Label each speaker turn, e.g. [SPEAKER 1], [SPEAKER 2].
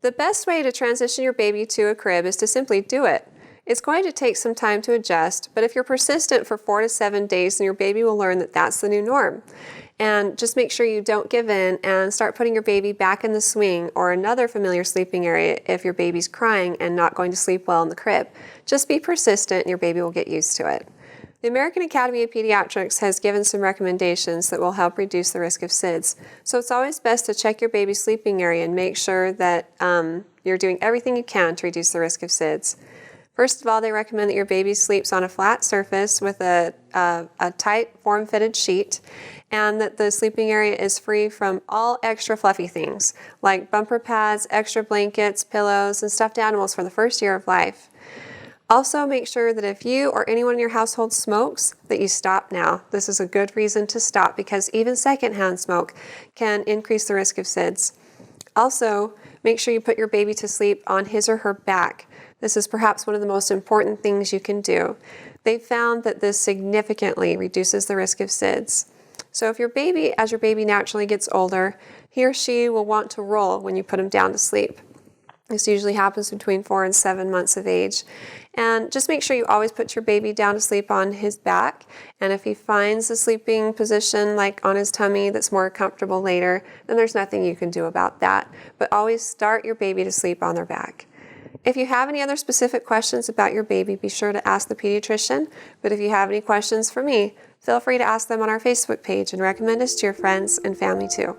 [SPEAKER 1] The best way to transition your baby to a crib is to simply do it. It's going to take some time to adjust, but if you're persistent for 4 to 7 days, then your baby will learn that that's the new norm. And just make sure you don't give in and start putting your baby back in the swing or another familiar sleeping area if your baby's crying and not going to sleep well in the crib. Just be persistent and your baby will get used to it. The American Academy of Pediatrics has given some recommendations that will help reduce the risk of SIDS. So it's always best to check your baby's sleeping area and make sure that you're doing everything you can to reduce the risk of SIDS. First of all, they recommend that your baby sleeps on a flat surface with a tight form-fitted sheet, and that the sleeping area is free from all extra fluffy things like bumper pads, extra blankets, pillows, and stuffed animals for the first year of life. Also, make sure that if you or anyone in your household smokes, that you stop now. This is a good reason to stop because even secondhand smoke can increase the risk of SIDS. Also, make sure you put your baby to sleep on his or her back. This is perhaps one of the most important things you can do. They've found that this significantly reduces the risk of SIDS. So if as your baby naturally gets older, he or she will want to roll when you put him down to sleep. This usually happens between 4 and 7 months of age. And just make sure you always put your baby down to sleep on his back. And if he finds a sleeping position like on his tummy that's more comfortable later, then there's nothing you can do about that. But always start your baby to sleep on their back. If you have any other specific questions about your baby, be sure to ask the pediatrician. But if you have any questions for me, feel free to ask them on our Facebook page and recommend us to your friends and family too.